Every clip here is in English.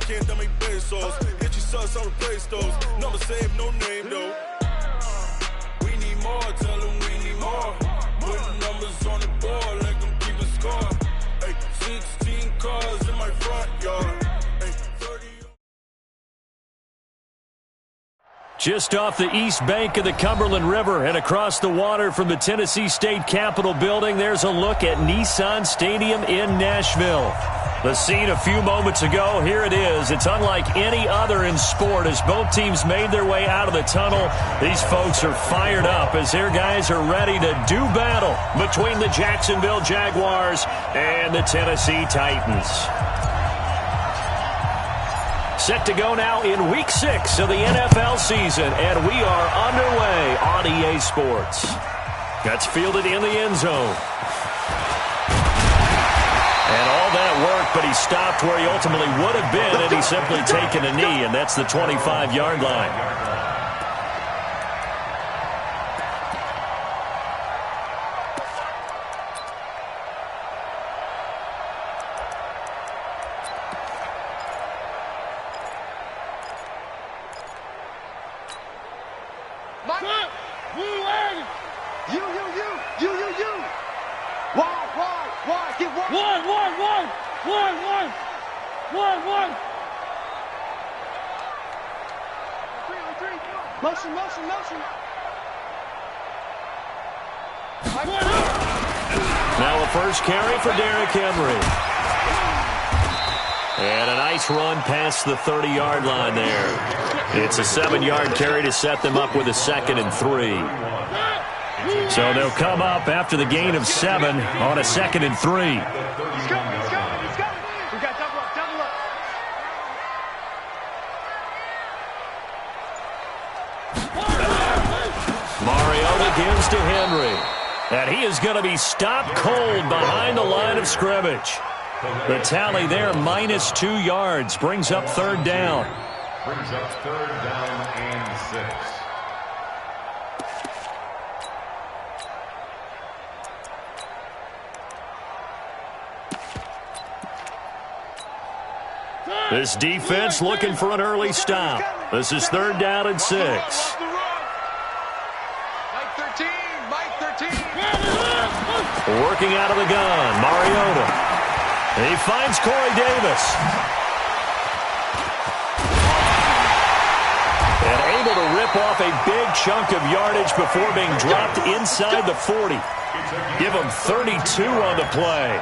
can't dame pesos. Get your sus on replace those. Number save, no name though. We need more, tell them we need more. Putting numbers on the board, let them keep a score. Ay, 16 cars in my front yard. Ay, 30. Just off the east bank of the Cumberland River and across the water from the Tennessee State Capitol building, there's a look at Nissan Stadium in Nashville. The scene a few moments ago, here it is. It's unlike any other in sport as both teams made their way out of the tunnel. These folks are fired up as their guys are ready to do battle between the Jacksonville Jaguars and the Tennessee Titans. Set to go now in Week 6 of the NFL season, and we are underway on EA Sports. That's fielded in the end zone. And all that work, but he stopped where he ultimately would have been had he simply taken a knee, and that's the 25-yard line. Now a first carry for Derrick Henry. And a nice run past the 30-yard line there. It's a 7-yard carry to set them up with a 2nd and 3. So they'll come up after the gain of 7 on a 2nd and 3. Let's go. We got double up. Mariota gives to Henry. And he is going to be stopped cold behind the line of scrimmage. The tally there, -2 yards, brings up 3rd down. Brings up 3rd down and 6. This defense looking for an early stop. This is 3rd down and 6. Working out of the gun, Mariota. He finds Corey Davis. And able to rip off a big chunk of yardage before being dropped inside the 40. Give him 32 on the play.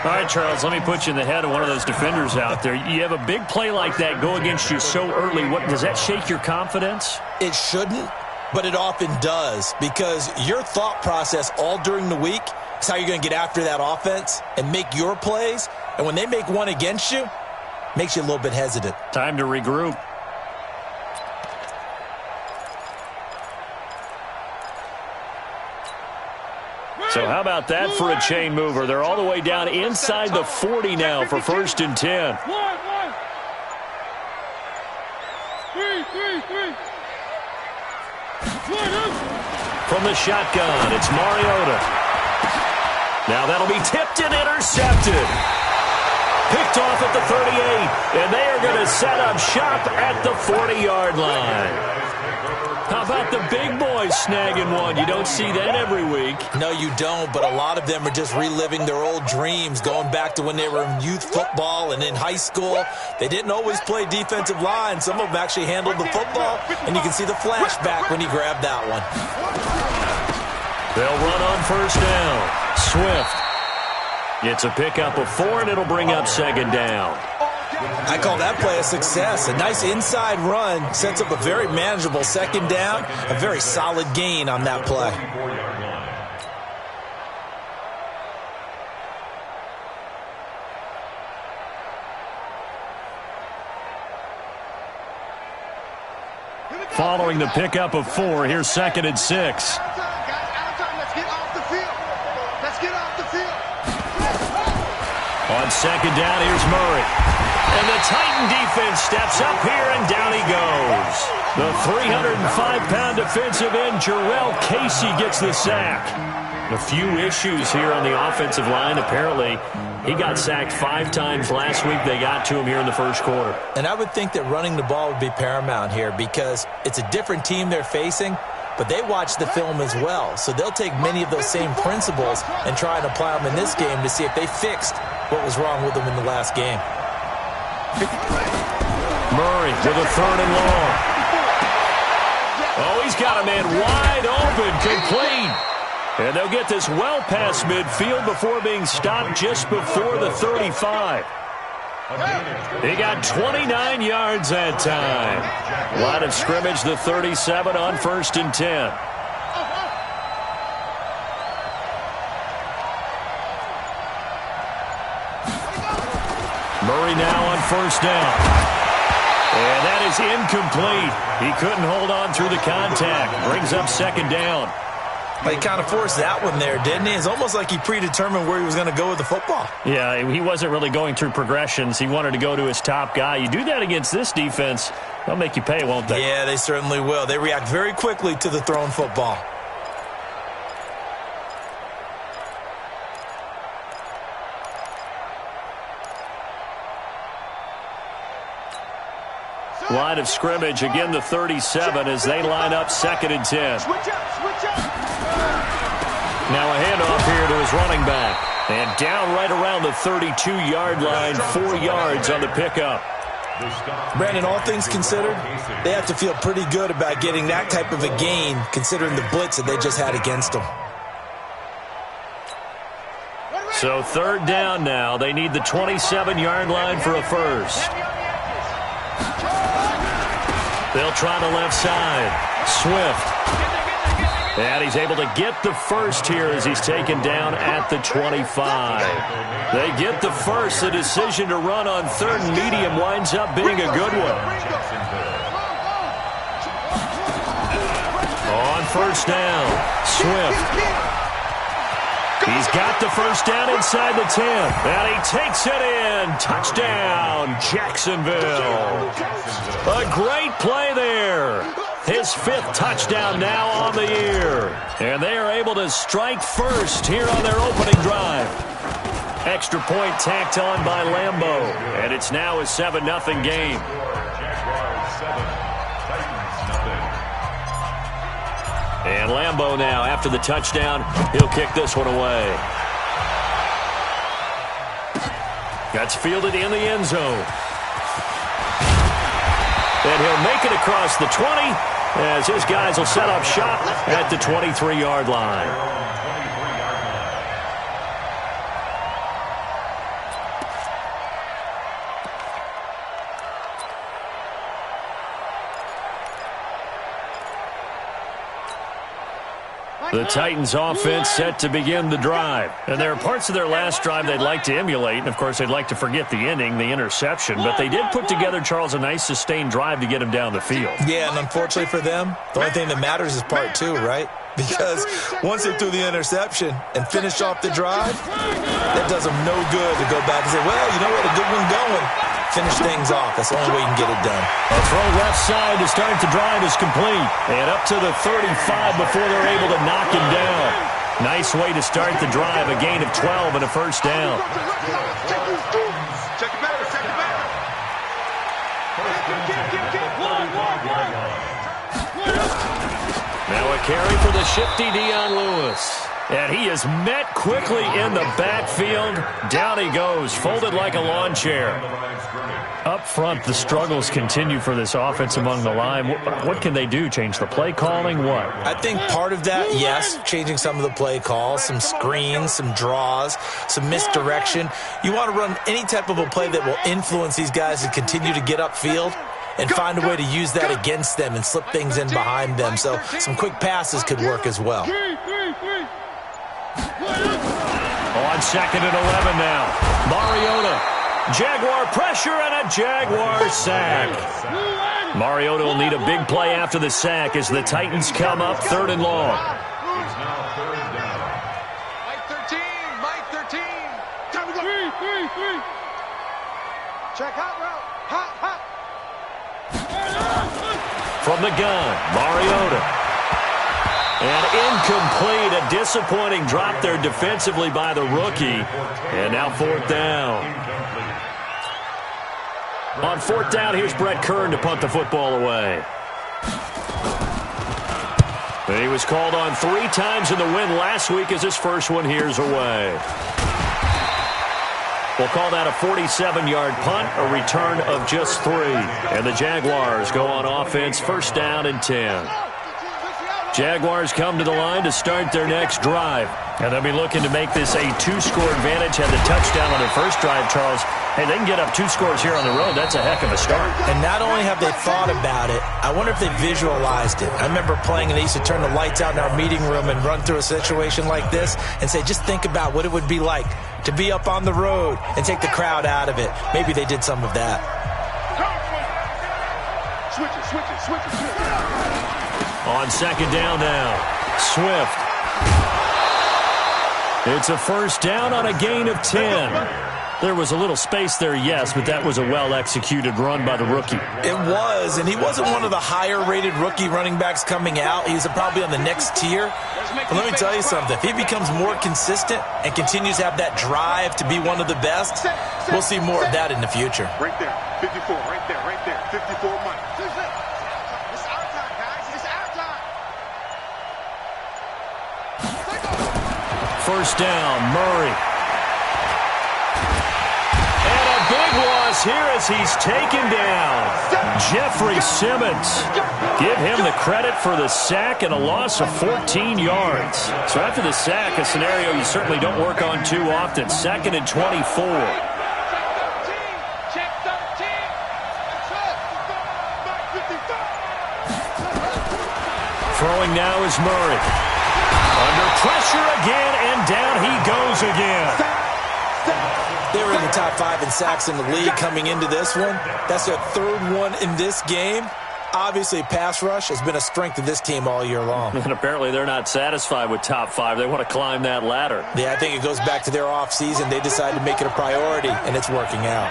All right, Charles, let me put you in the head of one of those defenders out there. You have a big play like that go against you so early. What does that shake your confidence? It shouldn't, but it often does, because your thought process all during the week is how you're going to get after that offense and make your plays. And when they make one against you, it makes you a little bit hesitant. Time to regroup. So how about that for a chain mover? They're all the way down inside the 40 now for 1st and 10. From the shotgun, it's Mariota. Now that'll be tipped and intercepted. Picked off at the 38, and they are going to set up shop at the 40-yard line. How about the big boys snagging one? You don't see that every week. No, you don't, but a lot of them are just reliving their old dreams, going back to when they were in youth football and in high school. They didn't always play defensive line. Some of them actually handled the football, and you can see the flashback when he grabbed that one. They'll run on 1st down. Swift gets a pickup of 4, and it'll bring up 2nd down. I call that play a success. A nice inside run sets up a very manageable 2nd down. A very solid gain on that play. Following the pickup of 4, here's 2nd and 6. Let's get off the field. Let's get off the field. On 2nd down, here's Murray. And the Titan defense steps up here, and down he goes. The 305-pound defensive end, Jarrell Casey, gets the sack. A few issues here on the offensive line. Apparently, he got sacked 5 times last week. They got to him here in the first quarter. And I would think that running the ball would be paramount here because it's a different team they're facing, but they watch the film as well. So they'll take many of those same principles and try and apply them in this game to see if they fixed what was wrong with them in the last game. Murray with a 3rd and long. Oh, he's got a man wide open, complete. And they'll get this well past midfield before being stopped just before the 35. He got 29 yards that time. Line of scrimmage, the 37 on 1st and 10. Murray now on 1st down. And that is incomplete. He couldn't hold on through the contact. Brings up 2nd down. He kind of forced that one there, didn't he? It's almost like he predetermined where he was going to go with the football. Yeah, he wasn't really going through progressions. He wanted to go to his top guy. You do that against this defense, they'll make you pay, won't they? Yeah, they certainly will. They react very quickly to the thrown football. Line of scrimmage, again the 37 as they line up 2nd and 10. Now a handoff here to his running back. And down right around the 32-yard line, 4 yards on the pickup. Brandon, all things considered, they have to feel pretty good about getting that type of a gain considering the blitz that they just had against them. So 3rd down now. They need the 27-yard line for a first. They'll try the left side. Swift. And he's able to get the first here as he's taken down at the 25. They get the first. The decision to run on 3rd and medium winds up being a good one. On 1st down, Swift. He's got the first down inside the 10. And he takes it in. Touchdown, Jacksonville. A great play there. His 5th touchdown now on the year. And they are able to strike first here on their opening drive. Extra point tacked on by Lambeau. And it's now a 7-0 game. And Lambeau now, after the touchdown, he'll kick this one away. That's fielded in the end zone. And he'll make it across the 20 as his guys will set up shop at the 23-yard line. The Titans offense set to begin the drive. And there are parts of their last drive they'd like to emulate. And, of course, they'd like to forget the ending, the interception. But they did put together, Charles, a nice sustained drive to get him down the field. Yeah, and unfortunately for them, the only thing that matters is part 2, right? Because once they threw the interception and finished off the drive, that does them no good to go back and say, well, you know what, a good one going. Finish things off. That's the only way you can get it done. A throw left side to start the drive is complete. And up to the 35 before they're able to knock him down. Nice way to start the drive. A gain of 12 and a first down. Check it back. Now a carry for the shifty Dion Lewis. And he is met quickly in the backfield. Down he goes, folded like a lawn chair. Up front, the struggles continue for this offense among the line. What can they do? Change the play calling? What? I think part of that, yes, changing some of the play calls, some screens, some draws, some misdirection. You want to run any type of a play that will influence these guys to continue to get upfield and find a way to use that against them and slip things in behind them. So some quick passes could work as well. On 2nd and 11 now. Mariota. Jaguar pressure and a Jaguar sack. Mariota will need a big play after the sack as the Titans come up 3rd and long. Mike 13. Time to go. Check hot route. Hot. From the gun, Mariota. And incomplete. A disappointing drop there defensively by the rookie. And now 4th down. On 4th down, here's Brett Kern to punt the football away. He was called on 3 times in the win last week as his first one here's away. We'll call that a 47-yard punt, a return of just 3. And the Jaguars go on offense, 1st down and 10. Jaguars come to the line to start their next drive. And they'll be looking to make this a 2-score advantage. Had the touchdown on their first drive, Charles. Hey, they can get up 2 scores here on the road. That's a heck of a start. And not only have they thought about it, I wonder if they visualized it. I remember playing and they used to turn the lights out in our meeting room and run through a situation like this and say, just think about what it would be like to be up on the road and take the crowd out of it. Maybe they did some of that. Switch it. On 2nd down now, Swift. It's a 1st down on a gain of 10. There was a little space there, yes, but that was a well-executed run by the rookie. It was, and he wasn't one of the higher-rated rookie running backs coming out. He's probably on the next tier. But let me tell you something. If he becomes more consistent and continues to have that drive to be one of the best, we'll see more of that in the future. Right there. 54. Right there. 54 money. It's our time, guys. It's our time. 1st down, Murray. Big loss here as he's taken down. Jeffrey Simmons. Give him the credit for the sack and a loss of 14 yards. So after the sack, a scenario you certainly don't work on too often. 2nd and 24. Throwing now is Murray. Under pressure again, and down he goes again. They were in the top 5 in sacks in the league coming into this one. That's their 3rd one in this game. Obviously, pass rush has been a strength of this team all year long. And apparently they're not satisfied with top 5. They want to climb that ladder. Yeah, I think it goes back to their offseason. They decided to make it a priority, and it's working out.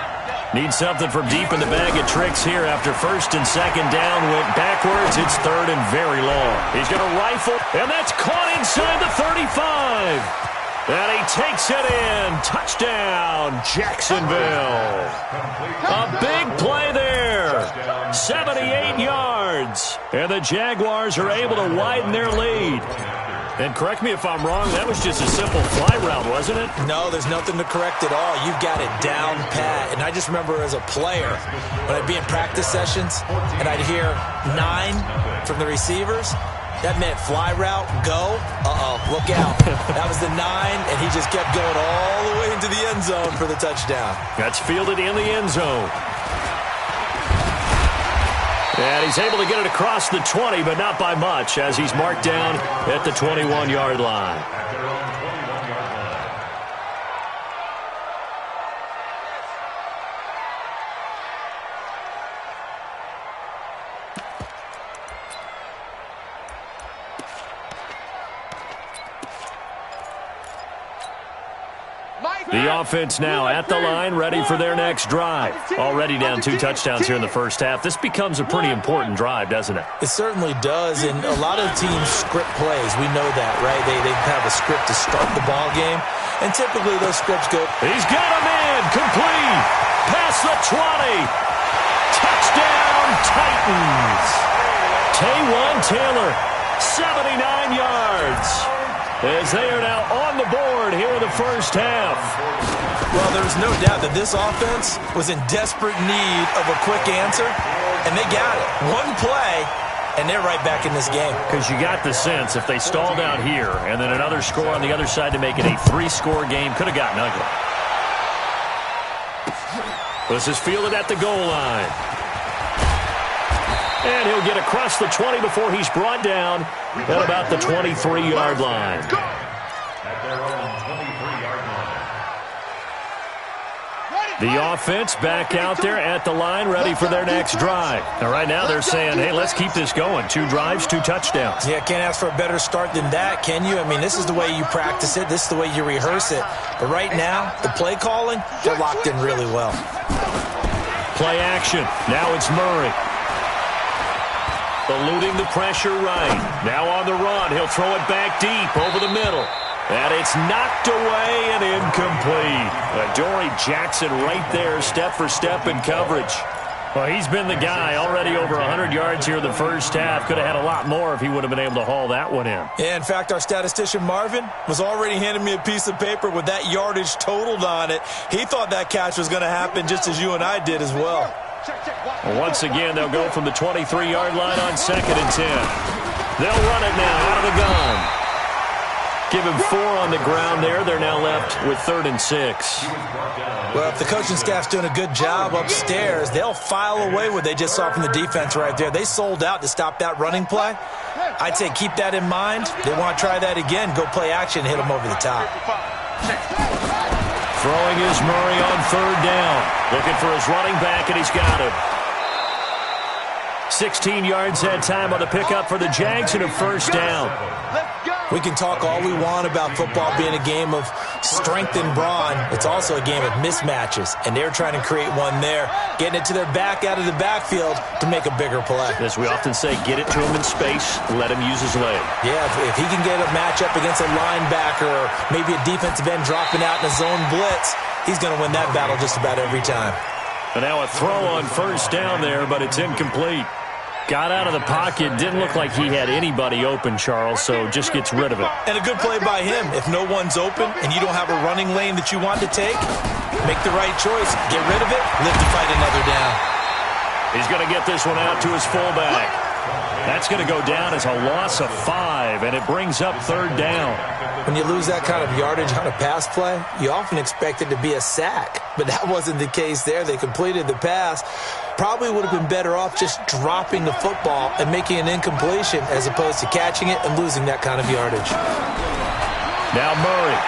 Need something from deep in the bag of tricks here after 1st and 2nd down went backwards. It's 3rd and very long. He's going to rifle, and that's caught inside the 35. And he takes it in. Touchdown, Jacksonville. A big play there. 78 yards. And the Jaguars are able to widen their lead. And correct me if I'm wrong, that was just a simple fly route, wasn't it? No, there's nothing to correct at all. You've got it down pat. And I just remember as a player, when I'd be in practice sessions, and I'd hear 9 from the receivers, that meant fly route, go, look out. That was the 9, and he just kept going all the way into the end zone for the touchdown. That's fielded in the end zone. And he's able to get it across the 20, but not by much, as he's marked down at the 21-yard line. The offense now at the line, ready for their next drive. Already down 2 touchdowns here in the first half. This becomes a pretty important drive, doesn't it? It certainly does, and a lot of teams script plays. We know that, right? They have a script to start the ball game, and typically those scripts go. He's got him in, complete, past the 20. Touchdown, Titans. Taywan Taylor, 79 yards. As they are now on the board here in the first half. Well, there's no doubt that this offense was in desperate need of a quick answer, and they got it. One play, and they're right back in this game. Because you got the sense if they stalled out here and then another score on the other side to make it a 3-score game, could have gotten ugly. This is fielded at the goal line. And he'll get across the 20 before he's brought down at about the 23-yard line. The offense back out there at the line, ready for their next drive. Now, right now they're saying, hey, let's keep this going. 2 drives, 2 touchdowns. Yeah, can't ask for a better start than that, can you? I mean, this is the way you practice it. This is the way you rehearse it. But right now, the play calling, they're locked in really well. Play action. Now it's Murray. eluding the pressure right. Now on the run, he'll throw it back deep over the middle. And it's knocked away and incomplete. Adoree Jackson right there, step for step in coverage. Well, he's been the guy, already over 100 yards here in the first half. Could have had a lot more if he would have been able to haul that one in. Yeah, in fact, our statistician Marvin was already handing me a piece of paper with that yardage totaled on it. He thought that catch was going to happen just as you and I did as well. Well, once again, they'll go from the 23-yard line on 2nd and 10. They'll run it now out of the gun. Give him 4 on the ground there. They're now left with 3rd and 6. Well, if the coaching staff's doing a good job upstairs, they'll file away what they just saw from the defense right there. They sold out to stop that running play. I'd say keep that in mind. They want to try that again. Go play action and hit them over the top. Throwing is Murray on 3rd down. Looking for his running back, and he's got him. 16 yards that time on the pickup for the Jags and a 1st down. We can talk all we want about football being a game of strength and brawn. It's also a game of mismatches, and they're trying to create one there, getting it to their back out of the backfield to make a bigger play. As we often say, get it to him in space, let him use his leg. Yeah, if he can get a matchup against a linebacker or maybe a defensive end dropping out in a zone blitz, he's going to win that battle just about every time. And now a throw on 1st down there, but it's incomplete. Got out of the pocket. Didn't look like he had anybody open, Charles, so just gets rid of it. And a good play by him. If no one's open and you don't have a running lane that you want to take, make the right choice. Get rid of it. Live to fight another down. He's going to get this one out to his fullback. That's going to go down as a loss of 5, and it brings up 3rd down. When you lose that kind of yardage on a pass play, you often expect it to be a sack. But that wasn't the case there. They completed the pass. Probably would have been better off just dropping the football and making an incompletion as opposed to catching it and losing that kind of yardage. Now Murray.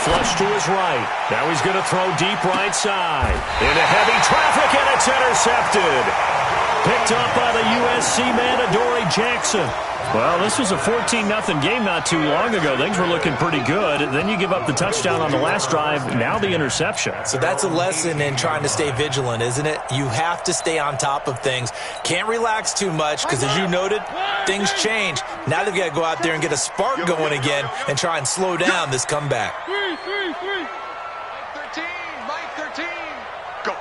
Flush to his right. Now he's going to throw deep right side. Into heavy traffic, and it's intercepted. Picked up by the USC man, Adoree Jackson. Well, this was a 14-0 game not too long ago. Things were looking pretty good. Then you give up the touchdown on the last drive. Now the interception. So that's a lesson in trying to stay vigilant, isn't it? You have to stay on top of things. Can't relax too much because, as you noted, things change. Now they've got to go out there and get a spark going again and try and slow down this comeback. 13, Mike 13. Go.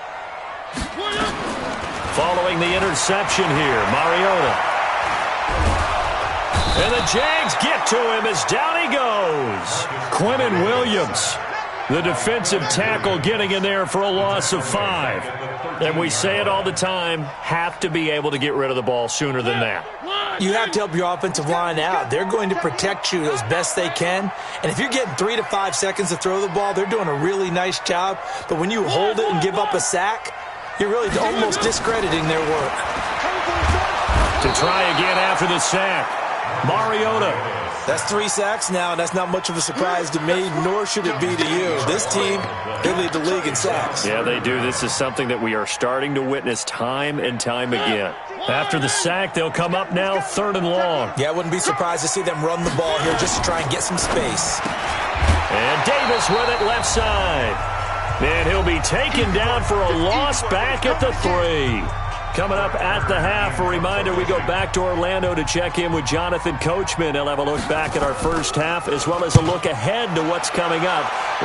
Following the interception here, Mariota. And the Jags get to him as down he goes. Quinnen Williams, the defensive tackle, getting in there for a loss of 5. And we say it all the time, have to be able to get rid of the ball sooner than that. You have to help your offensive line out. They're going to protect you as best they can. And if you're getting 3 to 5 seconds to throw the ball, they're doing a really nice job. But when you hold it and give up a sack, you're really almost discrediting their work. To try again after the sack, Mariota. That's 3 sacks now, and that's not much of a surprise to me, nor should it be to you. This team, they lead the league in sacks. Yeah, they do. This is something that we are starting to witness time and time again. After the sack, they'll come up now 3rd and long. Yeah, I wouldn't be surprised to see them run the ball here just to try and get some space. And Davis with it left side. And he'll be taken down for a loss back at the 3. Coming up at the half, a reminder, we go back to Orlando to check in with Jonathan Coachman. He'll have a look back at our first half as well as a look ahead to what's coming up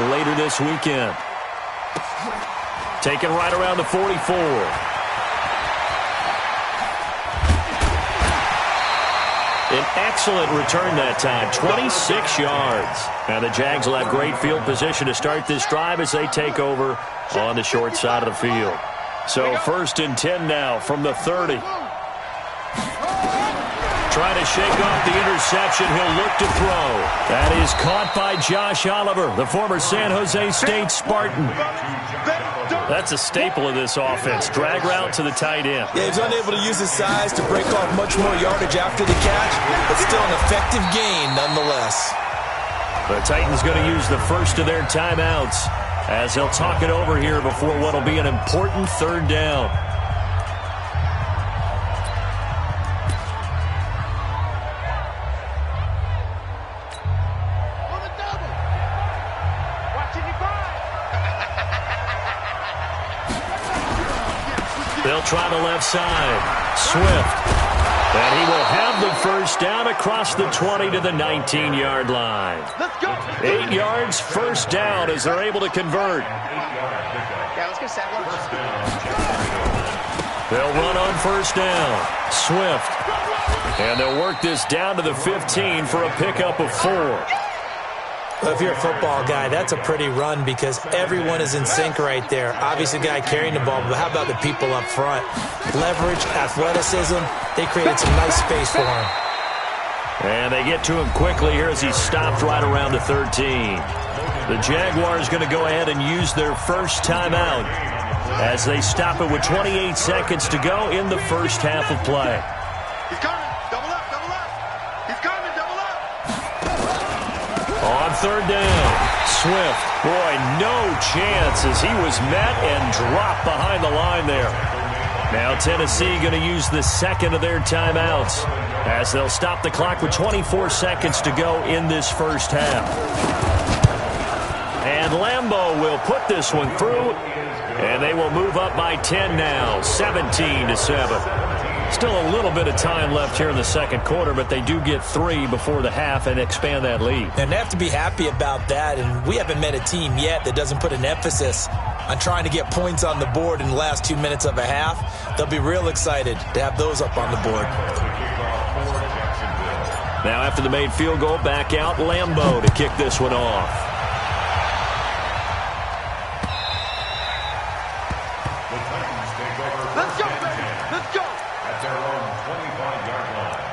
later this weekend. Taken right around the 44. An excellent return that time, 26 yards. Now the Jags will have great field position to start this drive as they take over on the short side of the field. So 1st and 10 now from the 30. Trying to shake off the interception. He'll look to throw. That is caught by Josh Oliver, the former San Jose State Spartan. That's a staple of this offense. Drag route to the tight end. Yeah, he's unable to use his size to break off much more yardage after the catch, but still an effective gain nonetheless. The Titans going to use the first of their timeouts as they'll talk it over here before what will be an important 3rd down. They'll try the left side. Swift. And he will have the first down across the 20 to the 19-yard line. 8 yards, first down as they're able to convert. Yeah, let's get set. They'll run on first down. Swift. And they'll work this down to the 15 for a pickup of 4. Well, if you're a football guy, that's a pretty run because everyone is in sync right there. Obviously, the guy carrying the ball, but how about the people up front? Leverage, athleticism, they created some nice space for him. And they get to him quickly here as he stopped right around the 13. The Jaguars going to go ahead and use their first timeout as they stop it with 28 seconds to go in the first half of play. He's coming. Double up, double up. He's coming, double up. On third down, Swift. Boy, no chance as he was met and dropped behind the line there. Now Tennessee going to use the second of their timeouts as they'll stop the clock with 24 seconds to go in this first half. And Lambeau will put this one through, and they will move up by 10 now, 17-7. Still a little bit of time left here in the second quarter, but they do get 3 before the half and expand that lead. And they have to be happy about that, and we haven't met a team yet that doesn't put an emphasis on trying to get points on the board in the last 2 minutes of a half. They'll be real excited to have those up on the board. Now after the made field goal, back out Lambeau to kick this one off. Let's go, baby. Let's go. At their own 25-yard line.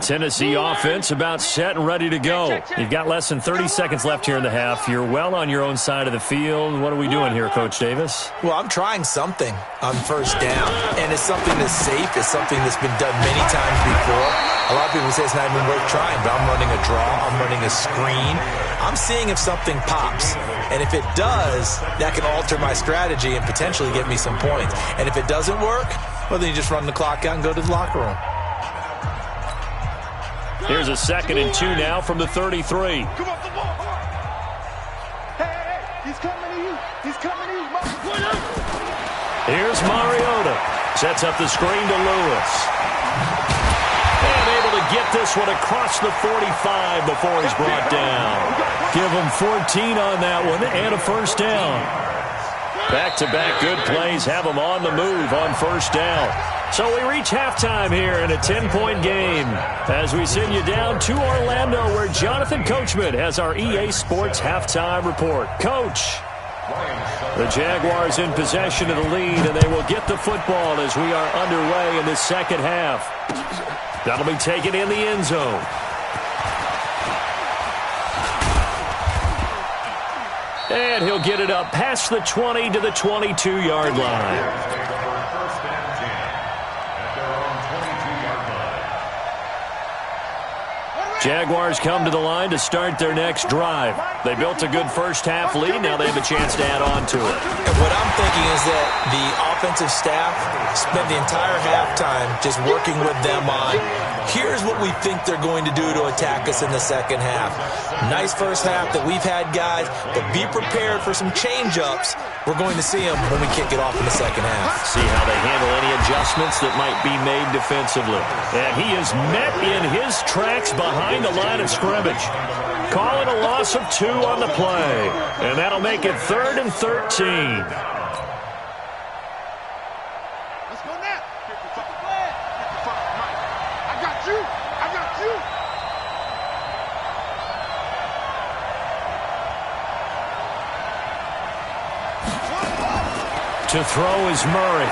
Tennessee offense about set and ready to go. You've got less than 30 seconds left here in the half. You're well on your own side of the field. What are we doing here, Coach Davis? Well, I'm trying something on first down, and it's something that's safe. It's something that's been done many times before. A lot of people say it's not even worth trying, but I'm running a draw. I'm running a screen. I'm seeing if something pops, and if it does, that can alter my strategy and potentially get me some points. And if it doesn't work, well, then you just run the clock out and go to the locker room. Here's a 2nd and 2 now from the 33. Come off the ball. Hey, he's coming to you. He's coming to you. Here's Mariota. Sets up the screen to Lewis. And able to get this one across the 45 before he's brought down. Give him 14 on that one and a first down. Back-to-back good plays have them on the move on first down. So we reach halftime here in a 10-point game as we send you down to Orlando where Jonathan Coachman has our EA Sports halftime report. Coach, the Jaguars in possession of the lead, and they will get the football as we are underway in the second half. That'll be taken in the end zone. And he'll get it up past the 20 to the 22-yard line. Jaguars come to the line to start their next drive. They built a good first half lead. Now they have a chance to add on to it. And what I'm thinking is that the offensive staff spent the entire halftime just working with them on, here's what we think they're going to do to attack us in the second half. Nice first half that we've had, guys, but be prepared for some change-ups. We're going to see them when we kick it off in the second half. See how they handle any adjustments that might be made defensively. And he is met in his tracks behind the line of scrimmage. Call it a loss of 2 on the play. And that'll make it 3rd and 13. Let's go now. 55, Mike. I got you. I got you. To throw is Murray.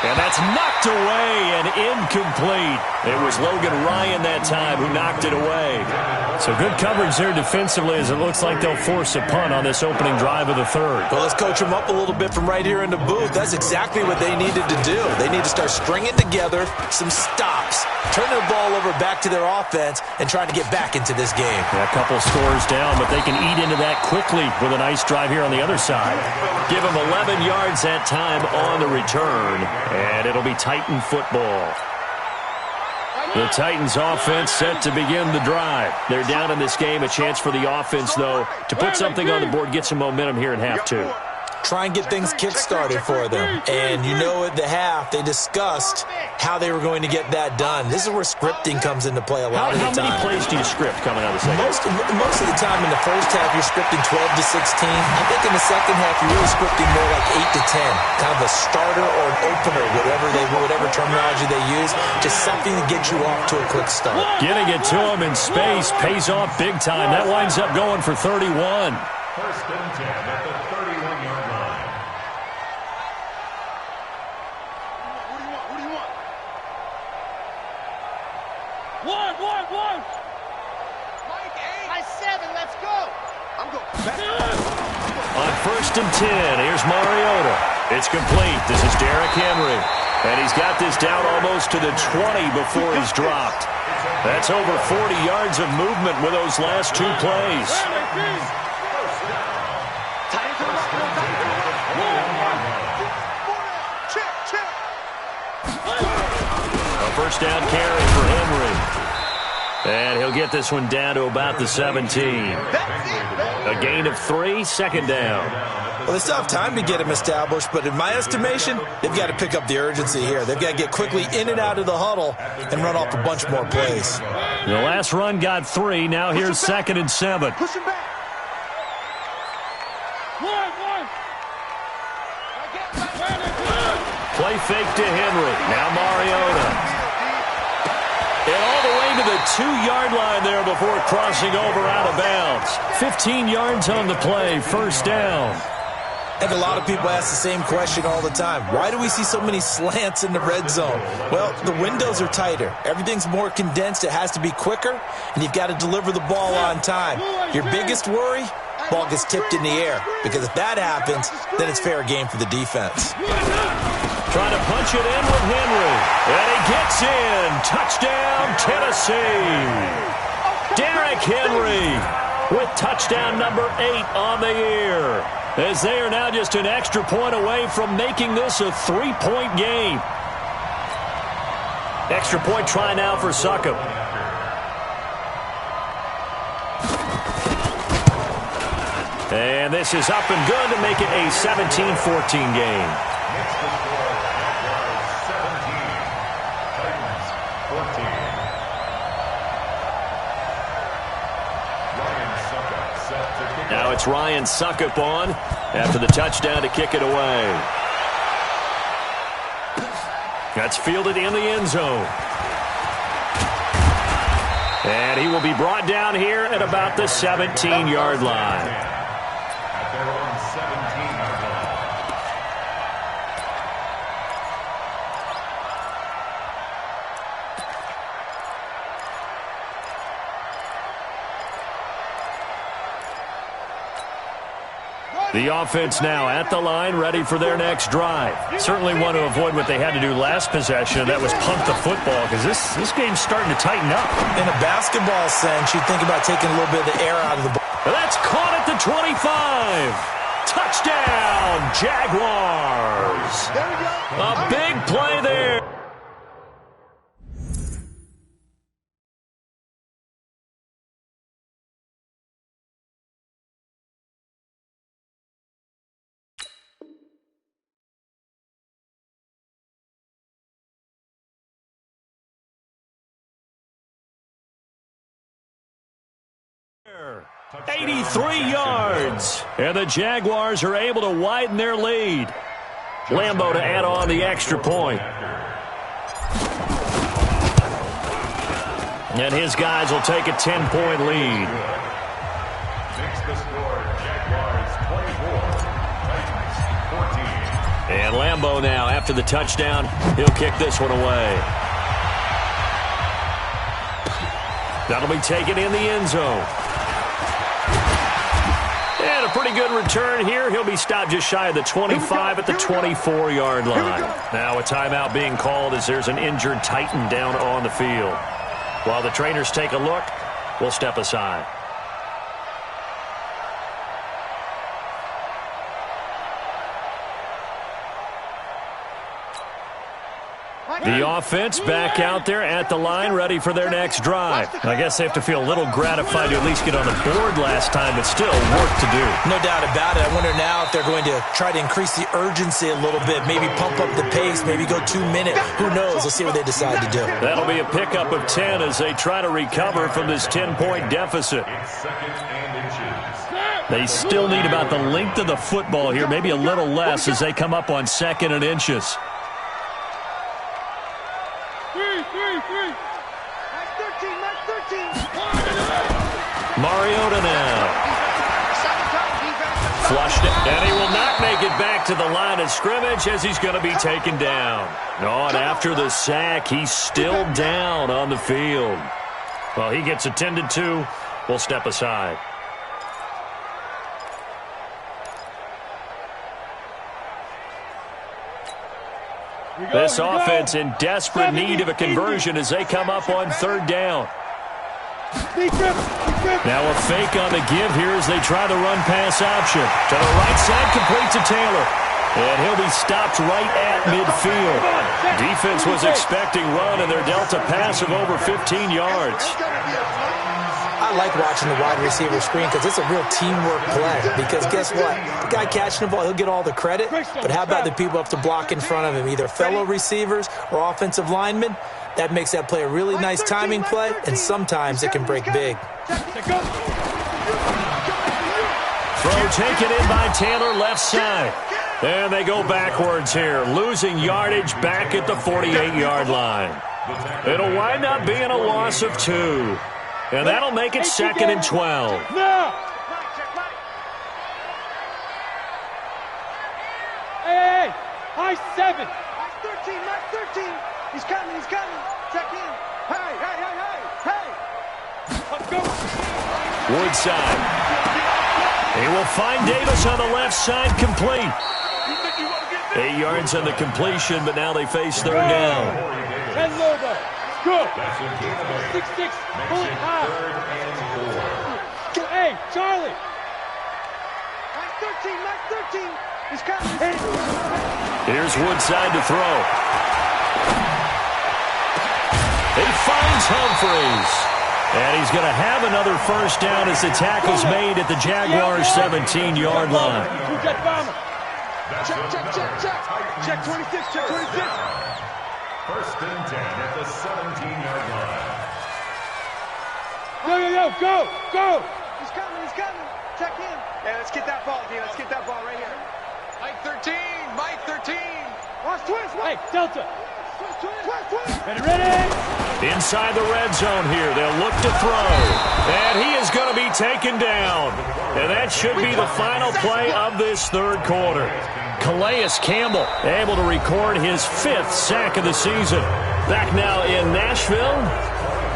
And that's knocked away and incomplete. It was Logan Ryan that time who knocked it away. So good coverage there defensively as it looks like they'll force a punt on this opening drive of the third. Well, let's coach them up a little bit from right here in the booth. That's exactly what they needed to do. They need to start stringing together some stops, turning the ball over back to their offense, and trying to get back into this game. A couple scores down, but they can eat into that quickly with a nice drive here on the other side. Give them 11 yards that time on the return. And it'll be Titan football. The Titans offense set to begin the drive. They're down in this game. A chance for the offense, though, to put something on the board, get some momentum here in half two. Try and get things kick-started for them. And you know at the half, they discussed how they were going to get that done. This is where scripting comes into play a lot of the time. How many plays do you script coming out of the second? Most of the time in the first half, you're scripting 12 to 16. I think in the second half, you're really scripting more like 8 to 10. Kind of a starter or an opener, whatever terminology they use. Just something to get you off to a quick start. Getting it to him in space pays off big time. That winds up going for 31. First and 10 at the 31-yard line. What do you want? One. Mike, 8. By 7, let's go. I'm going back. On first and 10, here's Mariota. It's complete. This is Derrick Henry. And he's got this down almost to the 20 before he's dropped. That's over 40 yards of movement with those last two plays. A first down carry for Henry. And he'll get this one down to about the 17. A gain of 3, second down. Well, they still have time to get him established, but in my estimation, they've got to pick up the urgency here. They've got to get quickly in and out of the huddle and run off a bunch more plays. The last run got 3. Now here's second and 7. Push him back. One. Play fake to Henry. Now Mariota. And all the way to the 2-yard line there before crossing over out of bounds. 15 yards on the play, first down. I think a lot of people ask the same question all the time. Why do we see so many slants in the red zone? Well, the windows are tighter. Everything's more condensed. It has to be quicker, and you've got to deliver the ball on time. Your biggest worry? Ball gets tipped in the air, because if that happens, then it's fair game for the defense. Trying to punch it in with Henry. And he gets in. Touchdown, Tennessee. Derrick Henry with touchdown number 8 on the year. As they are now just an extra point away from making this a 3-point game. Extra point try now for Succop. And this is up and good to make it a 17-14 game. Now it's Ryan Succop on after the touchdown to kick it away. That's fielded in the end zone. And he will be brought down here at about the 17-yard line. At their own 17-yard line. The offense now at the line, ready for their next drive. Certainly want to avoid what they had to do last possession, and that was punt the football, because this game's starting to tighten up. In a basketball sense, you'd think about taking a little bit of the air out of the ball. That's caught at the 25. Touchdown, Jaguars. A big play there. Touchdown. 83 yards. And the Jaguars are able to widen their lead. Lambo to add on the extra point. And his guys will take a 10-point lead. Makes the score Jaguars 24, Titans 14. And Lambo now, after the touchdown, he'll kick this one away. That'll be taken in the end zone. And a pretty good return here. He'll be stopped just shy of the 25 at the 24-yard line. Now a timeout being called as there's an injured Titan down on the field. While the trainers take a look, we'll step aside. The offense back out there at the line, ready for their next drive. I guess they have to feel a little gratified to at least get on the board last time, but still work to do. No doubt about it. I wonder now if they're going to try to increase the urgency a little bit, maybe pump up the pace, maybe go 2 minute. Who knows? Let's see what they decide to do. That'll be a pickup of 10 as they try to recover from this 10-point deficit. They still need about the length of the football here, maybe a little less as they come up on 2nd and inches. Mariota now. Flushed it, and he will not make it back to the line of scrimmage as he's going to be taken down. Oh, and after the sack, he's still down on the field. Well, he gets attended to. We'll step aside. This offense in desperate need of a conversion as they come up on 3rd down. Now a fake on the give here as they try the run-pass option. To the right side, complete to Taylor. And he'll be stopped right at midfield. Defense was expecting run, and they're dealt a pass of over 15 yards. I like watching the wide receiver screen because it's a real teamwork play. Because guess what? The guy catching the ball, he'll get all the credit. But how about the people up to block in front of him, either fellow receivers or offensive linemen? That makes that play a really nice timing play, and sometimes it can break big. Throw taken in by Taylor, left side. And they go backwards here, losing yardage back at the 48-yard line. It'll wind up being a loss of 2. And that'll make it 2nd and 12. Hey, high 7. High 13, high 13. He's coming, he's coming. Check in. Hey. Let's go. Woodside. He will find Davis on the left side, complete. 8 yards on the completion, but now they face 3rd down. 10 Lobo. Good. 6-6. Pull it high. Hey, Charlie. Nice 13. He's coming. Here's Woodside to throw. He finds Humphreys. And he's going to have another 1st down as the tackle's made at the Jaguars' 17-yard line. Check 26, check 26. 1st and 10 at the 17-yard line. Go. He's coming. Check in. Yeah, let's get that ball, D. Let's get that ball right here. Mike 13. Watch twist. Hey, Delta. Twist. Ready. Inside the red zone here. They'll look to throw. And he is going to be taken down. And that should be the final play of this 3rd quarter. Calais Campbell able to record his 5th sack of the season. Back now in Nashville.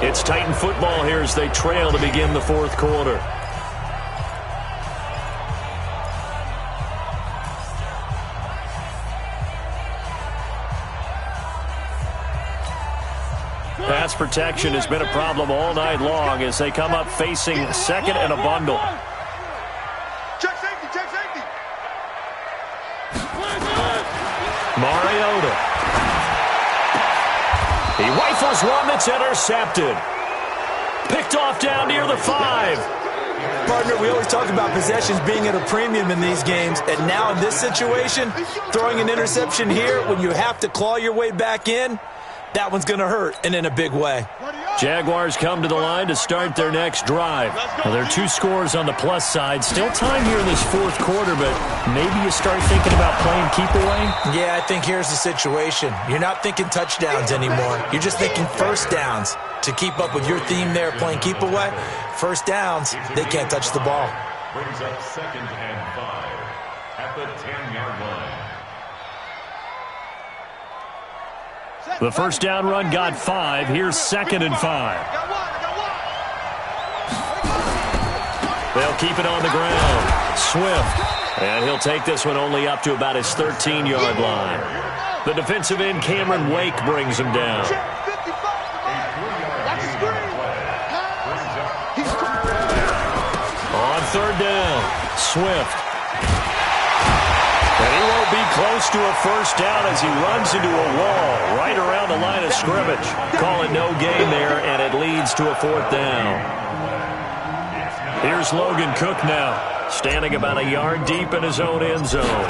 It's Titan football here as they trail to begin the 4th quarter. Pass protection has been a problem all night long as they come up facing 2nd and a bundle. Check safety. Mariota. He rifles one that's intercepted. Picked off down near the 5. Partner, we always talk about possessions being at a premium in these games, and now in this situation, throwing an interception here when you have to claw your way back in, that one's going to hurt, and in a big way. Jaguars come to the line to start their next drive. Well, there are 2 scores on the plus side. Still time here in this 4th quarter, but maybe you start thinking about playing keep away? Yeah, I think here's the situation. You're not thinking touchdowns anymore. You're just thinking 1st downs. To keep up with your theme there, playing keep away, 1st downs, they can't touch the ball. Brings up 2nd and 5 at the 10-yard line. The 1st down run got 5. Here's 2nd and 5. They'll keep it on the ground. Swift. And he'll take this one only up to about his 13-yard line. The defensive end, Cameron Wake, brings him down. On 3rd down, Swift. And he won't be close to a 1st down as he runs into a wall right around the scrimmage. Call it no gain there, and it leads to a 4th down. Here's Logan Cook now, standing about a yard deep in his own end zone.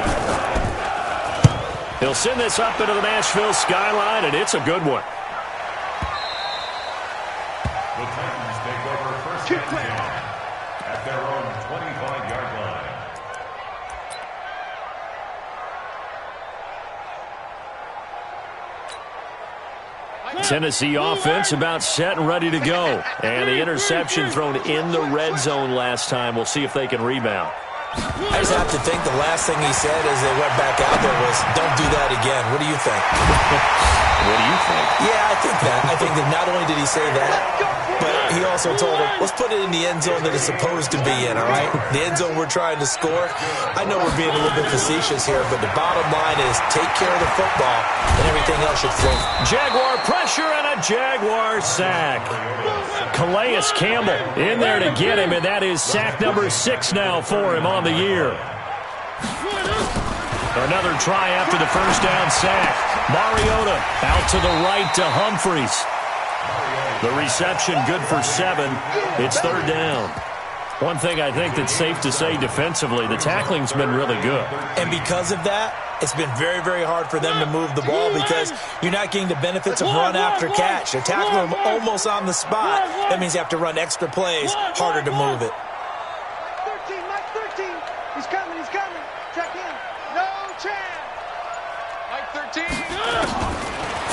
He'll send this up into the Nashville skyline, and it's a good one. The Titans take over first and 10 at their own 25-yard line. Tennessee offense about set and ready to go. And the interception thrown in the red zone last time. We'll see if they can rebound. I just have to think the last thing he said as they went back out there was, don't do that again. What do you think? What do you think? Yeah, I think that. I think that not only did he say that, but he also told him, let's put it in the end zone that it's supposed to be in, all right? The end zone we're trying to score. I know we're being a little bit facetious here, but the bottom line is take care of the football and everything else should flow. Jaguar pressure and a Jaguar sack. Calais Campbell in there to get him, and that is sack number 6 now for him on the year. Another try after the first down sack. Mariota out to the right to Humphreys. The reception good for 7. It's 3rd down. One thing I think that's safe to say defensively, the tackling's been really good. And because of that, it's been very, very hard for them to move the ball because you're not getting the benefits of run after catch. They're tackling them almost on the spot. That means you have to run extra plays, harder to move it. 13, Mike 13. He's coming, he's coming. Check in. No chance. Mike 13.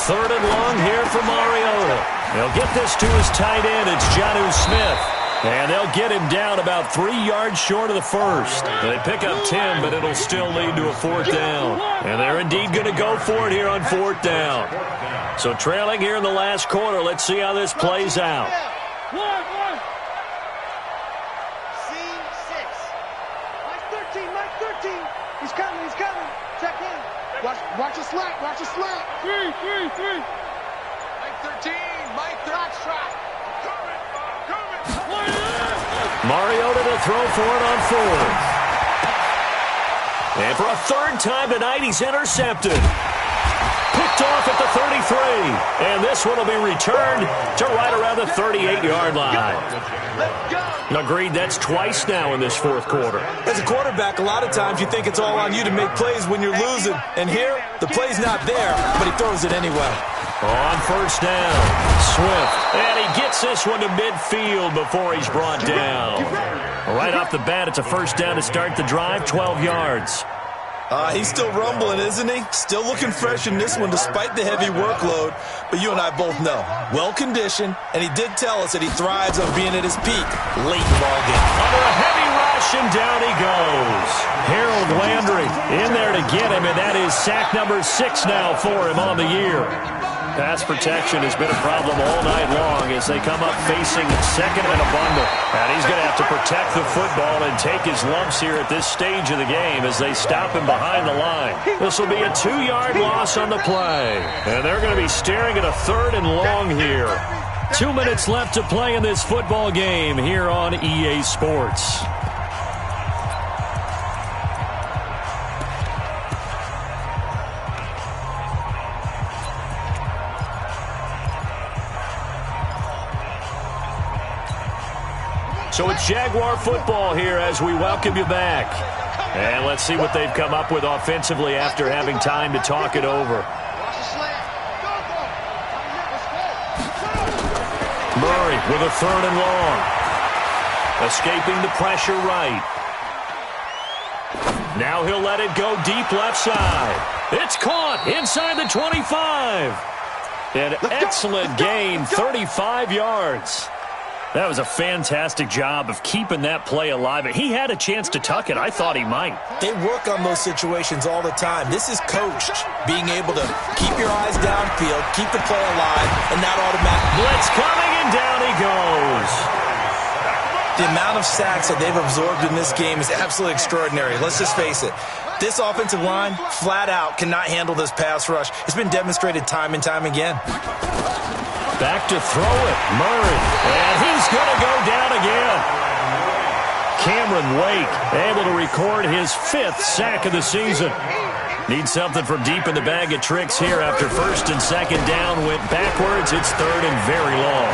3rd and long here for Mariota. They'll get this to his tight end. It's Jonnu Smith. And they'll get him down about 3 yards short of the first. They pick up 10, but it'll still lead to a 4th down. And they're indeed going to go for it here on 4th down. So trailing here in the last quarter. Let's see how this plays out. C6. Mike 13, Mike 13. He's coming, he's coming. Check in. Watch a slack, watch a slack. 3. Mike 13, Mike 13. Mariota to throw for it on 4th. And for a 3rd time tonight, he's intercepted. Picked off at the 33. And this one will be returned to right around the 38-yard line. Agreed, that's twice now in this 4th quarter. As a quarterback, a lot of times you think it's all on you to make plays when you're losing. And here, the play's not there, but he throws it anyway. On 1st down, Swift. And he gets this one to midfield before he's brought down. Right off the bat, it's a 1st down to start the drive, 12 yards. He's still rumbling, isn't he? Still looking fresh in this one despite the heavy workload. But you and I both know, well-conditioned, and he did tell us that he thrives on being at his peak late in the ballgame. Under a heavy rush, and down he goes. Harold Landry in there to get him, and that is sack number 6 now for him on the year. Pass protection has been a problem all night long as they come up facing 2nd and a bundle. And he's going to have to protect the football and take his lumps here at this stage of the game as they stop him behind the line. This will be a 2-yard loss on the play. And they're going to be staring at a 3rd and long here. 2 minutes left to play in this football game here on EA Sports. So it's Jaguar football here as we welcome you back. And let's see what they've come up with offensively after having time to talk it over. Murray with a 3rd and long. Escaping the pressure right. Now he'll let it go deep left side. It's caught inside the 25. An excellent gain, 35 yards. That was a fantastic job of keeping that play alive. He had a chance to tuck it. I thought he might. They work on those situations all the time. This is coached, being able to keep your eyes downfield, keep the play alive, and not automatic. Blitz coming, and down he goes. The amount of sacks that they've absorbed in this game is absolutely extraordinary. Let's just face it. This offensive line, flat out, cannot handle this pass rush. It's been demonstrated time and time again. Back to throw it, Murray, and he's going to go down again. Cameron Wake able to record his 5th sack of the season. Need something from deep in the bag of tricks here after first and second down went backwards. It's third and very long.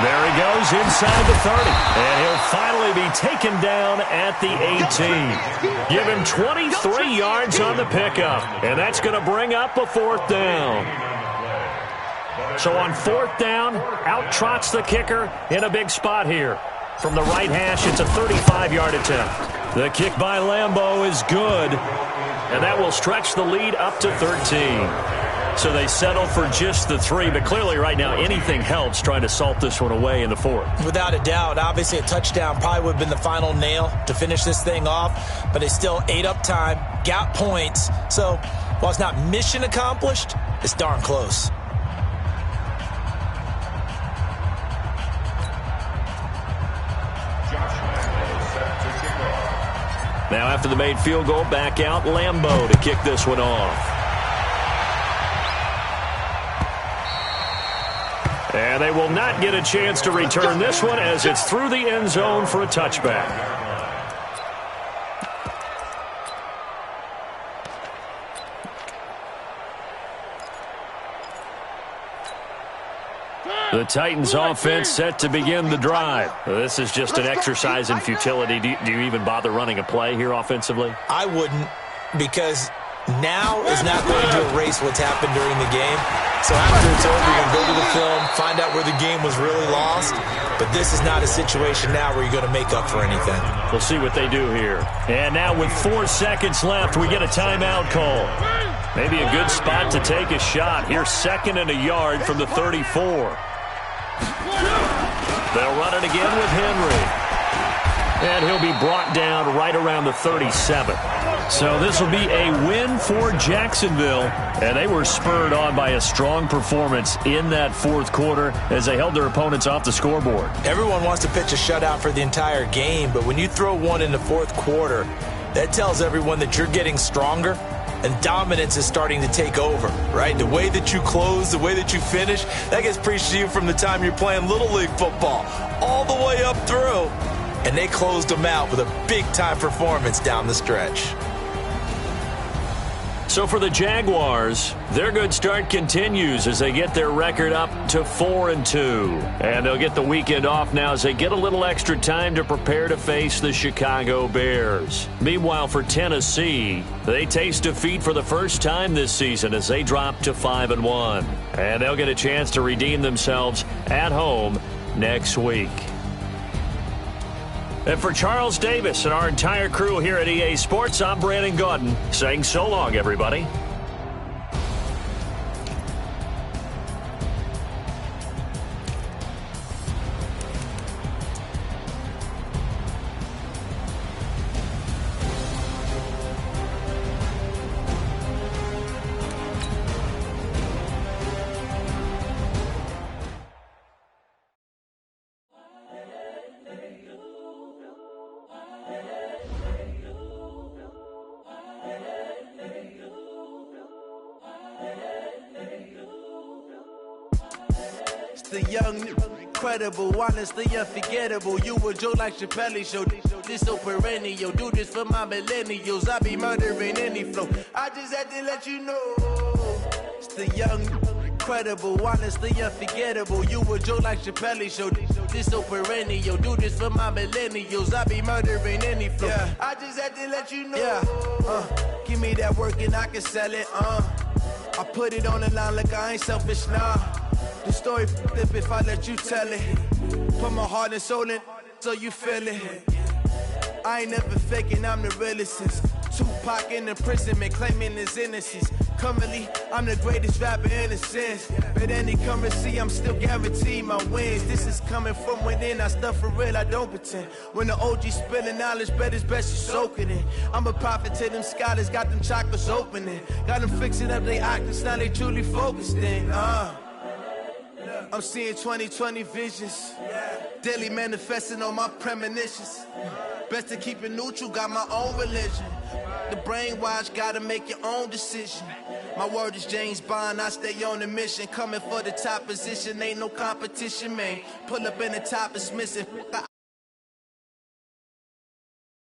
There he goes inside the 30. And he'll finally be taken down at the 18. Give him 23 yards on the pickup. And that's going to bring up a fourth down. So on fourth down, out trots the kicker in a big spot here. From the right hash, it's a 35-yard attempt. The kick by Lambeau is good. And that will stretch the lead up to 13. So they settle for just the 3, but clearly right now anything helps trying to salt this one away in the fourth. Without a doubt, obviously a touchdown probably would have been the final nail to finish this thing off, but they still ate up time, got points. So while it's not mission accomplished, it's darn close. Now after the made field goal, back out Lambeau to kick this one off. And they will not get a chance to return this one as it's through the end zone for a touchback. The Titans offense set to begin the drive. This is just an exercise in futility. Do you even bother running a play here offensively? I wouldn't, because now is not going to erase what's happened during the game. So after it's over, you're going to go to the film, find out where the game was really lost. But this is not a situation now where you're going to make up for anything. We'll see what they do here. And now with 4 seconds left, we get a timeout call. Maybe a good spot to take a shot. Here's 2nd and a yard from the 34. They'll run it again with Henry. And he'll be brought down right around the 37. So this will be a win for Jacksonville. And they were spurred on by a strong performance in that fourth quarter as they held their opponents off the scoreboard. Everyone wants to pitch a shutout for the entire game, but when you throw one in the fourth quarter, that tells everyone that you're getting stronger and dominance is starting to take over, right? The way that you close, the way that you finish, that gets preached to you from the time you're playing Little League football all the way up through. And they closed them out with a big-time performance down the stretch. So for the Jaguars, their good start continues as they get their record up to 4-2. And they'll get the weekend off now as they get a little extra time to prepare to face the Chicago Bears. Meanwhile, for Tennessee, they taste defeat for the first time this season as they drop to 5-1. And they'll get a chance to redeem themselves at home next week. And for Charles Davis and our entire crew here at EA Sports, I'm Brandon Gaudin saying so long, everybody. The young, incredible, honestly unforgettable. You a joke like Chappelle Show. This so perennial. Do this for my millennials. I be murdering any flow. I just had to let you know. It's the young, incredible, honestly unforgettable. You a joke like Chappelle Show. This so perennial. Do this for my millennials. I be murdering any flow. Yeah. I just had to let you know. Yeah. Give me that work and I can sell it. I put it on the line like I ain't selfish, nah. The story flip if I let you tell it. Put my heart and soul in so you feel it. I ain't never faking, I'm the realest since Tupac in imprisonment, claiming his innocence. Currently, I'm the greatest rapper in a sense. But any currency, I'm still guaranteed my wins. This is coming from within, I stuff for real, I don't pretend. When the OG spilling knowledge, bet it's best you soak it in. I'm a prophet to them scholars, got them chakras opening. Got them fixing up their octaves, now they truly focused in. I'm seeing 2020 visions. Daily manifesting on my premonitions. Best to keep it neutral, got my own religion. The brainwash, gotta make your own decision. My word is James Bond, I stay on a mission. Coming for the top position, ain't no competition, man. Pull up in the top, it's missing.